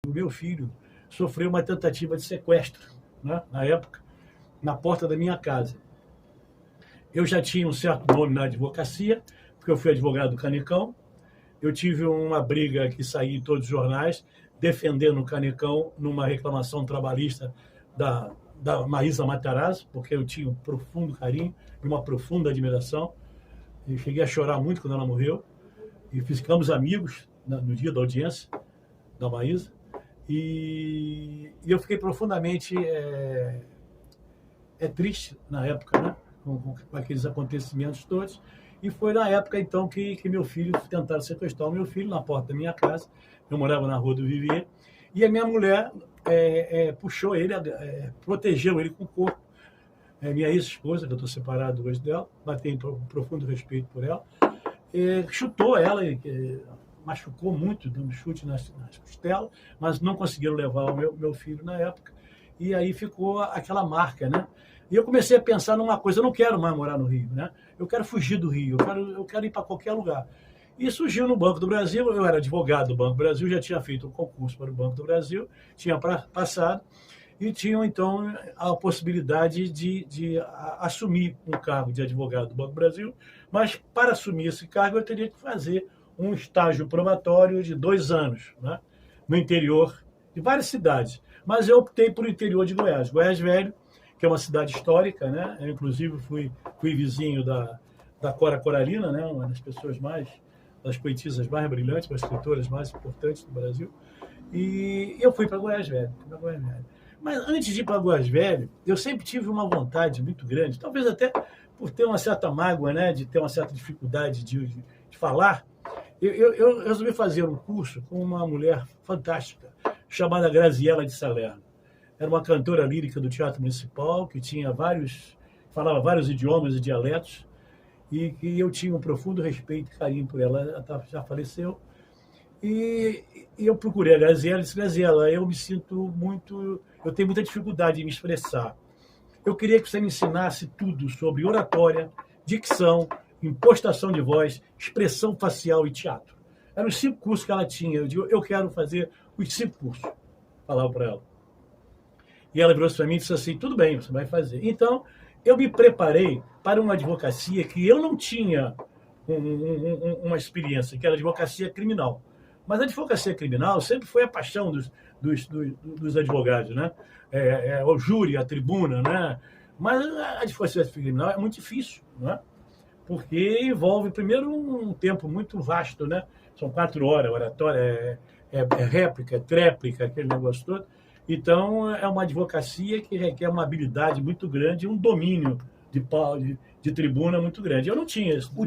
O meu filho sofreu uma tentativa de sequestro, né, na época, na porta da minha casa. Eu já tinha um certo nome na advocacia, porque eu fui advogado do Canecão. Eu tive uma briga que saí em todos os jornais, defendendo o Canecão numa reclamação trabalhista da Maísa Matarazzo, porque eu tinha um profundo carinho e uma profunda admiração. Eu cheguei a chorar muito quando ela morreu. E ficamos amigos no dia da audiência da Maísa. E eu fiquei profundamente triste na época, né? Com aqueles acontecimentos todos. E foi na época, então, que meu filho tentaram sequestrar o meu filho na porta da minha casa. Eu morava na Rua do Vivier. E a minha mulher puxou ele, protegeu ele com o corpo. Minha ex-esposa, que eu estou separado hoje dela, tenho um profundo respeito por ela, chutou ela, machucou muito, dando chute nas costelas, mas não conseguiram levar o meu filho na época. E aí ficou aquela marca, né? E eu comecei a pensar numa coisa: eu não quero mais morar no Rio, né? Eu quero fugir do Rio, eu quero ir para qualquer lugar. E surgiu no Banco do Brasil. Eu era advogado do Banco do Brasil, já tinha feito um concurso para o Banco do Brasil, tinha passado, e tinha, então, a possibilidade de assumir um cargo de advogado do Banco do Brasil, mas para assumir esse cargo eu teria que fazer um estágio probatório de 2 anos, né, no interior de várias cidades. Mas eu optei por interior de Goiás, Goiás Velho, que é uma cidade histórica, né? Eu, inclusive, fui vizinho da Cora Coralina, né? Uma das poetisas mais brilhantes, das escritoras mais importantes do Brasil. E eu fui para Goiás Velho. Mas antes de ir para Goiás Velho, eu sempre tive uma vontade muito grande, talvez até por ter uma certa mágoa, né? De ter uma certa dificuldade de falar. Eu resolvi fazer um curso com uma mulher fantástica, chamada Graziela de Salerno. Era uma cantora lírica do Teatro Municipal, que falava vários idiomas e dialetos, e que eu tinha um profundo respeito e carinho por ela. Ela já faleceu. E eu procurei a Graziela e disse: Graziela, eu tenho muita dificuldade em me expressar. Eu queria que você me ensinasse tudo sobre oratória, dicção, impostação de voz, expressão facial e teatro. Eram os 5 cursos que ela tinha. Eu digo: eu quero fazer os 5 cursos. Falava para ela. E ela virou para mim e disse assim: tudo bem, você vai fazer. Então, eu me preparei para uma advocacia que eu não tinha uma experiência, que era a advocacia criminal. Mas a advocacia criminal sempre foi a paixão dos advogados, né? O júri, a tribuna, né? Mas a advocacia criminal é muito difícil, né? Porque envolve, primeiro, um tempo muito vasto, né? São 4 horas, oratória, réplica, tréplica, aquele negócio todo. Então, é uma advocacia que requer uma habilidade muito grande, um domínio de tribuna muito grande. Eu não tinha isso. O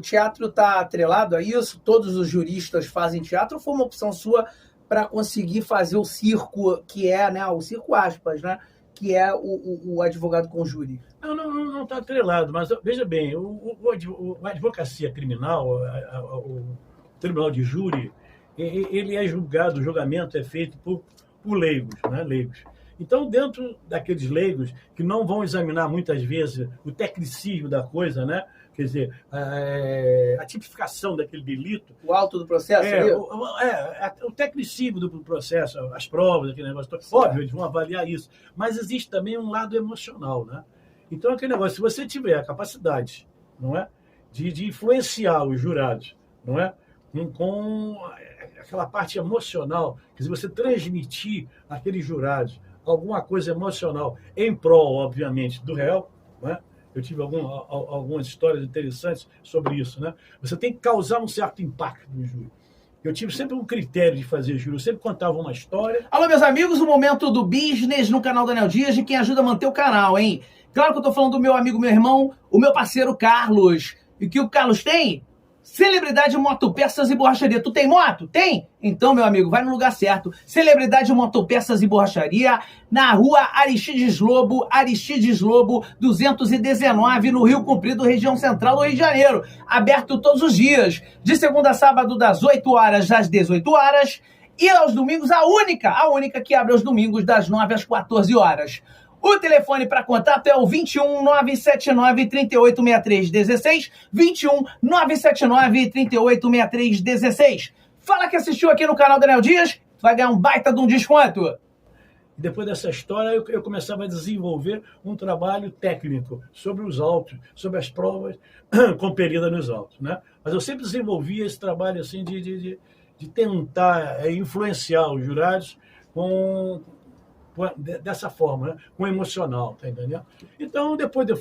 teatro está atrelado a isso? Todos os juristas fazem teatro, ou foi uma opção sua para conseguir fazer o circo, que é, né, o circo aspas, né, que é o advogado com júri? Não está atrelado, mas veja bem, a advocacia criminal, o tribunal de júri, ele é julgado, o julgamento é feito por leigos, né? Leigos. Então, dentro daqueles leigos que não vão examinar muitas vezes o tecnicismo da coisa, né? Quer dizer, a tipificação daquele delito. O auto do processo? O tecnicismo do processo, as provas, aquele negócio todo. Óbvio, eles vão avaliar isso. Mas existe também um lado emocional, né? Então, aquele negócio, se você tiver a capacidade, não é, de influenciar os jurados, não é, com aquela parte emocional, quer dizer, você transmitir àqueles jurados alguma coisa emocional em prol, obviamente, do réu, né? Eu tive algumas histórias interessantes sobre isso, né? Você tem que causar um certo impacto no júri. Eu tive sempre um critério de fazer júri, eu sempre contava uma história. Alô, meus amigos, o momento do business no canal Daniel Dias, de quem ajuda a manter o canal, hein? Claro que eu tô falando do meu amigo, meu irmão, o meu parceiro Carlos. E o que o Carlos tem? Celebridade Motopeças e Borracharia. Tu tem moto? Tem? Então, meu amigo, vai no lugar certo. Celebridade Motopeças e Borracharia, na rua Aristides Lobo, 219, no Rio Comprido, região central do Rio de Janeiro. Aberto todos os dias, de segunda a sábado, das 8 horas às 18 horas. E aos domingos, a única que abre aos domingos, das 9 às 14 horas. O telefone para contato é o 21 979 3863 16, 21 979 3863 16. Fala que assistiu aqui no canal Daniel Dias, vai ganhar um baita de um desconto. Depois dessa história, eu começava a desenvolver um trabalho técnico sobre os autos, sobre as provas compelidas nos autos, né? Mas eu sempre desenvolvia esse trabalho assim de tentar influenciar os jurados dessa forma, né? Com emocional, tá entendendo? Então, depois de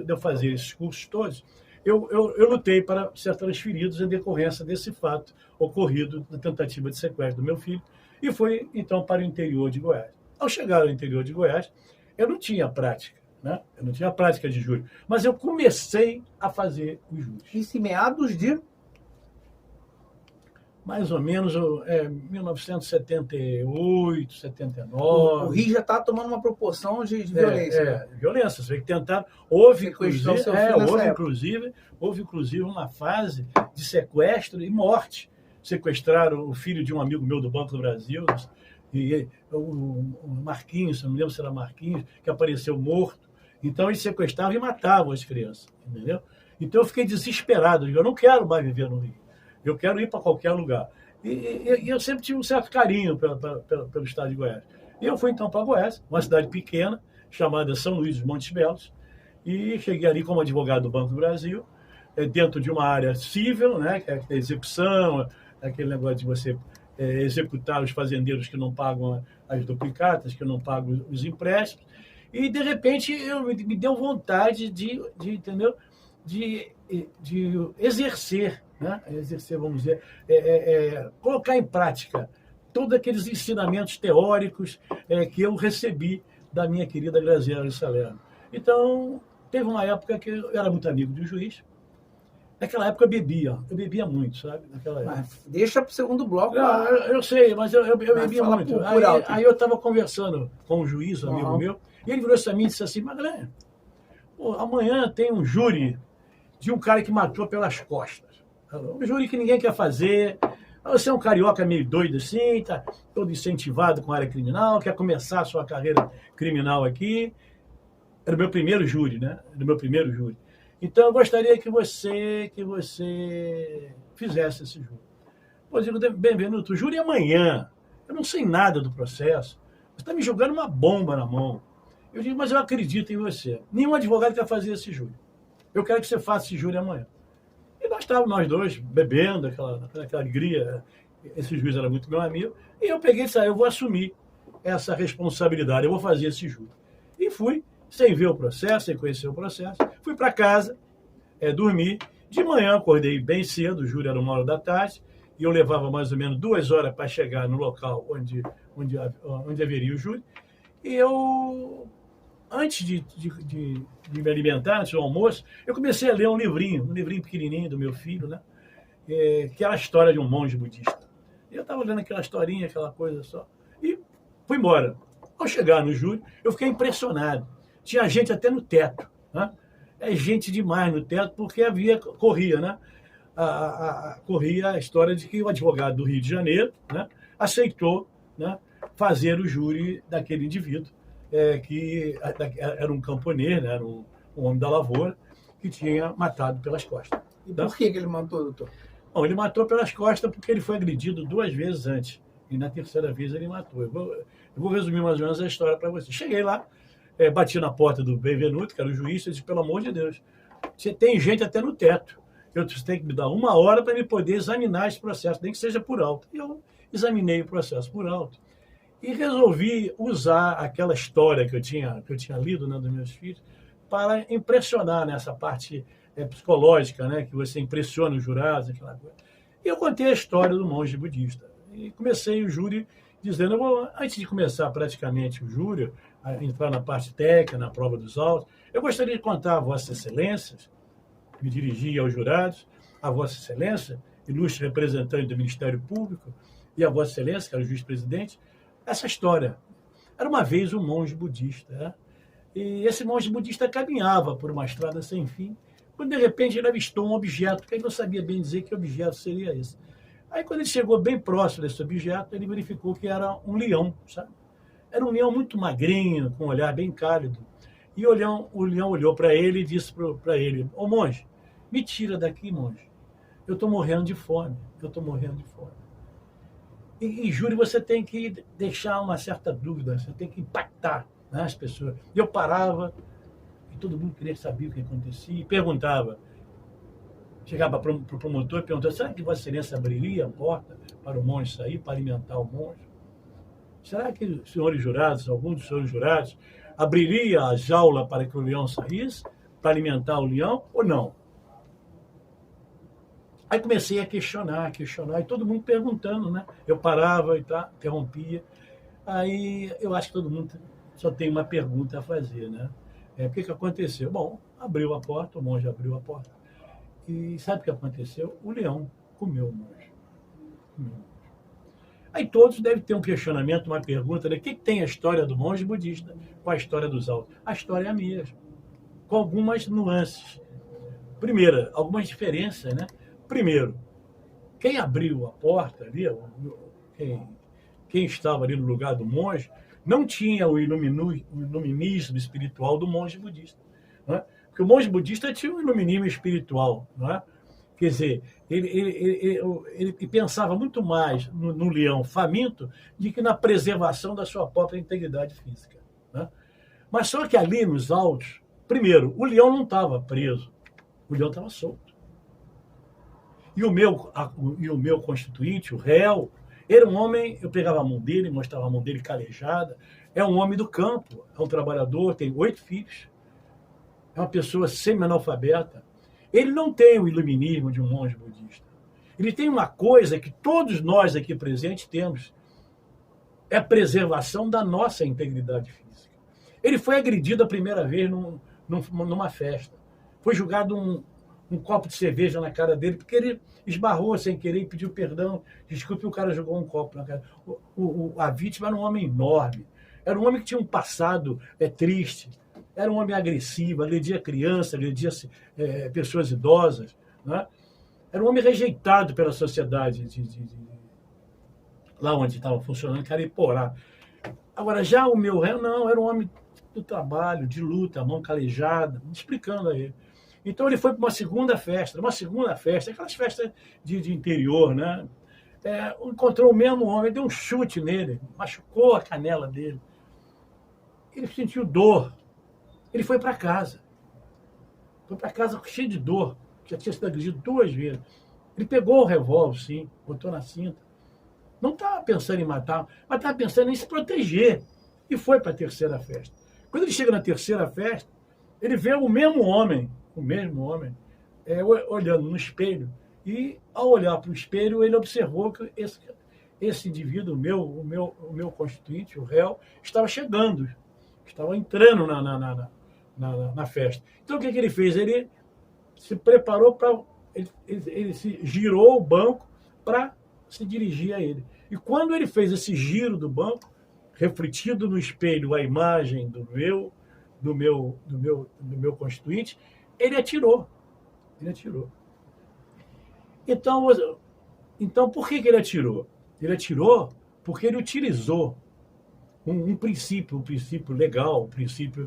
eu fazer esses cursos todos, eu lutei para ser transferidos em decorrência desse fato ocorrido da tentativa de sequestro do meu filho, e fui, então, para o interior de Goiás. Ao chegar ao interior de Goiás, eu não tinha prática, né? Eu não tinha prática de júri, mas eu comecei a fazer os júris. Isso em meados de... Mais ou menos 1978, 79. O Rio já está tomando uma proporção de violência. Violência. Você vê que tentaram. Houve, inclusive, uma fase de sequestro e morte. Sequestraram o filho de um amigo meu do Banco do Brasil, e o Marquinhos, não me lembro se era Marquinhos, que apareceu morto. Então, eles sequestravam e matavam as crianças, entendeu? Então, eu fiquei desesperado. Eu não quero mais viver no Rio. Eu quero ir para qualquer lugar. E eu sempre tive um certo carinho pelo estado de Goiás. E eu fui, então, para Goiás, uma cidade pequena, chamada São Luís dos Montes Belos, e cheguei ali como advogado do Banco do Brasil, dentro de uma área civil, né, que é a execução, aquele negócio de você executar os fazendeiros que não pagam as duplicatas, que não pagam os empréstimos. E, de repente, me deu vontade entendeu? De exercer, né? Exercer, vamos dizer, colocar em prática todos aqueles ensinamentos teóricos que eu recebi da minha querida Graziela Salerno. Então, teve uma época que eu era muito amigo do juiz. Naquela época eu bebia muito, sabe? Naquela época. Mas deixa para o segundo bloco. Eu sei, mas eu bebia muito. Aí eu estava conversando com um juiz, um amigo meu, e ele virou para mim e disse assim: Magalhães, amanhã tem um júri de um cara que matou pelas costas. Um júri que ninguém quer fazer. Você é um carioca meio doido assim, tá todo incentivado com a área criminal, quer começar a sua carreira criminal aqui. Era o meu primeiro júri, né? Era o meu primeiro júri. Então, eu gostaria que você fizesse esse júri. Pois eu digo, Benvenuto, o júri é amanhã. Eu não sei nada do processo. Você está me jogando uma bomba na mão. Eu digo, mas eu acredito em você. Nenhum advogado quer fazer esse júri. Eu quero que você faça esse júri amanhã. E nós estávamos, nós dois, bebendo, aquela alegria. Esse juiz era muito meu amigo. E eu peguei e disse, eu vou assumir essa responsabilidade, eu vou fazer esse júri. E fui, sem ver o processo, sem conhecer o processo. Fui para casa, dormi. De manhã, acordei bem cedo, o júri era 1h da tarde, e eu levava mais ou menos 2 horas para chegar no local onde haveria o júri. E eu, antes de me alimentar, antes do almoço, eu comecei a ler um livrinho pequenininho do meu filho, né? Que era a história de um monge budista. E eu estava lendo aquela historinha, aquela coisa só, e fui embora. Ao chegar no júri, eu fiquei impressionado. Tinha gente até no teto, né? Gente demais no teto, porque corria, né? Corria a história de que o advogado do Rio de Janeiro, né, aceitou, né, fazer o júri daquele indivíduo, que era um camponês, né, era um homem da lavoura, que tinha matado pelas costas. E por que ele matou, doutor? Bom, ele matou pelas costas porque ele foi agredido 2 vezes antes. E na terceira vez ele matou. Eu vou resumir mais ou menos a história para você. Cheguei lá, bati na porta do Benvenuto, que era o juiz, e disse, pelo amor de Deus, você tem gente até no teto. Você tem que me dar 1 hora para me poder examinar esse processo, nem que seja por alto. E eu examinei o processo por alto. E resolvi usar aquela história que eu tinha lido, né, dos meus filhos, para impressionar nessa parte psicológica, né, que você impressiona os jurados, aquela coisa. E eu contei a história do monge budista. E comecei o júri dizendo, antes de começar praticamente o júri, a entrar na parte técnica, na prova dos autos, eu gostaria de contar a Vossas Excelências, me dirigi aos jurados, a Vossa Excelência, ilustre representante do Ministério Público, e a Vossa Excelência, que era o juiz-presidente, essa história. Era uma vez um monge budista, né? E esse monge budista caminhava por uma estrada sem fim, quando de repente ele avistou um objeto, que ele não sabia bem dizer que objeto seria esse. Aí quando ele chegou bem próximo desse objeto, ele verificou que era um leão, sabe? Era um leão muito magrinho, com um olhar bem cálido. E o leão olhou para ele e disse para ele, ô monge, me tira daqui, monge. Eu estou morrendo de fome, E júri você tem que deixar uma certa dúvida, você tem que impactar, né, as pessoas. E eu parava, e todo mundo queria saber o que acontecia, e perguntava. Chegava para o promotor e perguntava: será que Vossa Excelência abriria a porta para o monge sair, para alimentar o monge? Será que os senhores jurados, alguns dos senhores jurados, abriria a jaula para que o leão saísse, para alimentar o leão, ou não? Aí comecei a questionar, e todo mundo perguntando, né? Eu parava e tá, interrompia. Aí eu acho que todo mundo só tem uma pergunta a fazer, né? O que aconteceu? Bom, abriu a porta, o monge abriu a porta. E sabe o que aconteceu? O leão comeu o monge. Aí todos devem ter um questionamento, uma pergunta, né? O que tem a história do monge budista com a história dos altos? A história é a mesma, com algumas nuances. Primeiro, algumas diferenças, né? Primeiro, quem abriu a porta ali, quem estava ali no lugar do monge, não tinha o iluminismo espiritual do monge budista. Não é? Porque o monge budista tinha um iluminismo espiritual, não é? Quer dizer, ele pensava muito mais no leão faminto do que na preservação da sua própria integridade física. Né? Mas só que ali nos autos, primeiro, o leão não estava preso, o leão estava solto. E o meu constituinte, o réu, era um homem, eu pegava a mão dele, mostrava a mão dele calejada, é um homem do campo, é um trabalhador, tem 8 filhos, é uma pessoa semi-analfabeta. Ele não tem o iluminismo de um monge budista. Ele tem uma coisa que todos nós aqui presentes temos, é a preservação da nossa integridade física. Ele foi agredido a primeira vez numa festa. Foi jogado um copo de cerveja na cara dele, porque ele esbarrou sem querer e pediu perdão. Desculpe, o cara jogou um copo na cara. A vítima era um homem enorme. Era um homem que tinha um passado triste. Era um homem agressivo, agredia crianças, agredia pessoas idosas. Né? Era um homem rejeitado pela sociedade lá onde estava funcionando, Cariporá. Agora, já o meu réu, não, era um homem do trabalho, de luta, mão calejada, explicando a ele. Então ele foi para uma segunda festa, aquelas festas de interior, né? Encontrou o mesmo homem, deu um chute nele, machucou a canela dele. Ele sentiu dor. Ele foi para casa. Foi para casa cheio de dor, já tinha sido agredido 2 vezes. Ele pegou o revólver, sim, botou na cinta. Não estava pensando em matar, mas estava pensando em se proteger. E foi para a terceira festa. Quando ele chega na terceira festa, ele vê o mesmo homem, olhando no espelho. E, ao olhar para o espelho, ele observou que esse indivíduo, o meu constituinte, o réu, estava chegando, estava entrando na festa. Então, o que ele fez? Ele se preparou para... Ele se girou o banco para se dirigir a ele. E quando ele fez esse giro do banco, refletido no espelho a imagem do meu constituinte, ele atirou. Então, por que ele atirou? Ele atirou porque ele utilizou um princípio legal, um princípio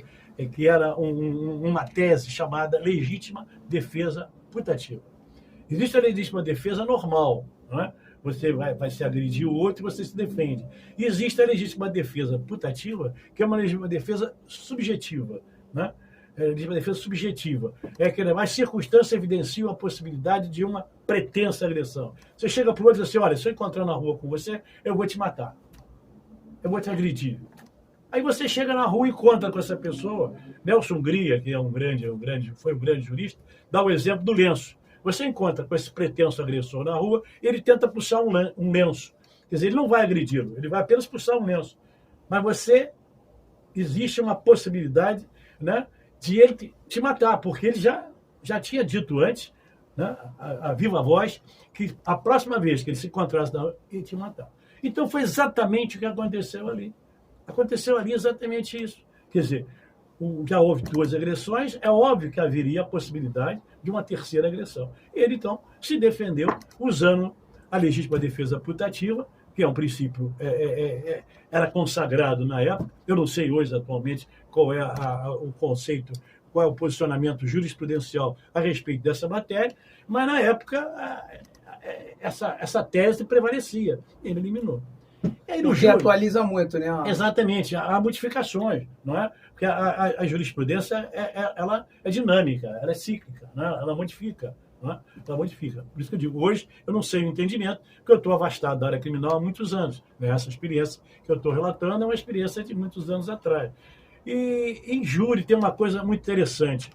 que era uma tese chamada legítima defesa putativa. Existe a legítima defesa normal, não é? Você vai se agredir o outro e você se defende. E existe a legítima defesa putativa, que é uma legítima defesa subjetiva, né? É a legítima defesa subjetiva. É que as circunstâncias evidenciam a possibilidade de uma pretensa agressão. Você chega para o outro e diz assim: olha, se eu encontrar na rua com você, eu vou te matar. Eu vou te agredir. Aí você chega na rua e encontra com essa pessoa. Nelson Gria, que foi um grande jurista, dá o exemplo do lenço. Você encontra com esse pretenso agressor na rua, ele tenta puxar um lenço. Quer dizer, ele não vai agredi-lo, ele vai apenas puxar um lenço. Mas existe uma possibilidade, né, de ele te matar, porque ele já tinha dito antes, né, a viva voz, que a próxima vez que ele se encontrasse na rua, ele ia te matar. Então foi exatamente o que aconteceu ali. Aconteceu ali exatamente isso. Quer dizer, já houve 2 agressões, é óbvio que haveria a possibilidade de uma terceira agressão. Ele, então, se defendeu usando a legítima defesa putativa, que é um princípio, era consagrado na época. Eu não sei hoje, atualmente, qual é o conceito, qual é o posicionamento jurisprudencial a respeito dessa matéria, mas na época essa tese prevalecia. Ele eliminou. E aí, no Porque júri, atualiza muito, né? exatamente, há modificações, não é? Porque a jurisprudência ela é dinâmica, ela é cíclica, né? Ela modifica. Não é? Ela modifica. Por isso que eu digo, hoje eu não sei o entendimento, porque eu estou afastado da área criminal há muitos anos. Né? Essa experiência que eu estou relatando é uma experiência de muitos anos atrás. E em júri tem uma coisa muito interessante.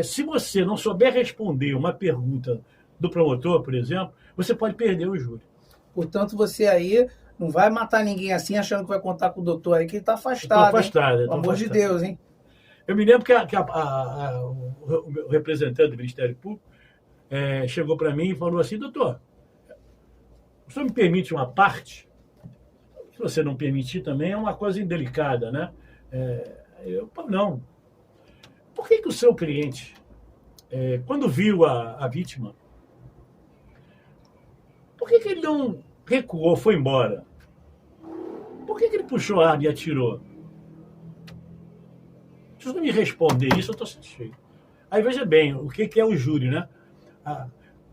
Se você não souber responder uma pergunta do promotor, por exemplo, você pode perder o júri. Portanto, você aí não vai matar ninguém assim achando que vai contar com o doutor aí, que ele está afastado. Estou afastado. Pelo amor de Deus, hein? Eu me lembro que o representante do Ministério Público chegou para mim e falou assim: doutor, o senhor me permite uma parte? Se você não permitir também é uma coisa indelicada, né? Não. Por que o seu cliente, quando viu a vítima, por que ele não recuou, foi embora? Por que ele puxou a arma e atirou? Se você me responder isso, eu estou satisfeito. Aí veja bem, o que é o júri, né?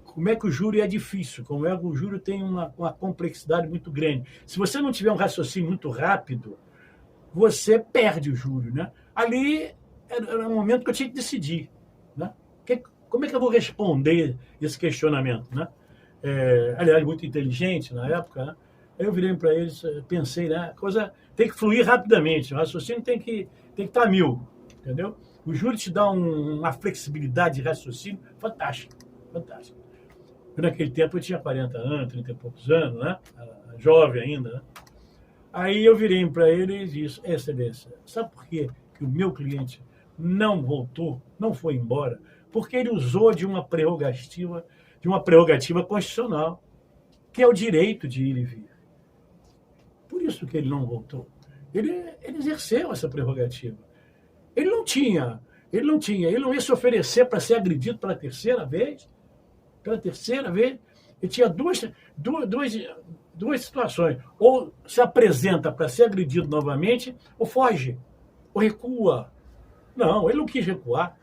Como é que o júri é difícil, como é que o júri tem uma complexidade muito grande. Se você não tiver um raciocínio muito rápido, você perde o júri, né? Ali era um momento que eu tinha que decidir, né? Como é que eu vou responder esse questionamento, né? Aliás, muito inteligente na época, né? Aí eu virei para eles, pensei, né? A coisa tem que fluir rapidamente, o raciocínio tem que estar a 1000, entendeu? O júri te dá uma flexibilidade de raciocínio fantástica, fantástica. Naquele tempo eu tinha 40 anos, 30 e poucos anos, né? Jovem ainda, né? Aí eu virei para ele e disse: Excelência, sabe por quê que o meu cliente não voltou, não foi embora? Porque ele usou de uma prerrogativa constitucional, que é o direito de ir e vir. Por isso que ele não voltou. Ele exerceu essa prerrogativa. Ele não ia se oferecer para ser agredido pela terceira vez. Ele tinha duas situações. Ou se apresenta para ser agredido novamente, ou foge, ou recua. Não, ele não quis recuar.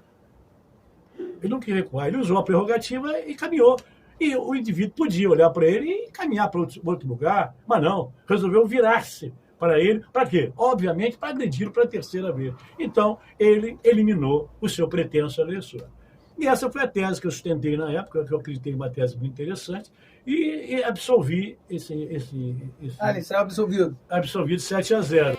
Ele usou a prerrogativa e caminhou. E o indivíduo podia olhar para ele e caminhar para outro lugar, mas não, resolveu virar-se para ele. Para quê? Obviamente, para agredi-lo pela terceira vez. Então, ele eliminou o seu pretenso agressor. E essa foi a tese que eu sustentei na época, que eu acreditei uma tese muito interessante, e absolvi esse ele saiu absolvido. Absolvido 7-0.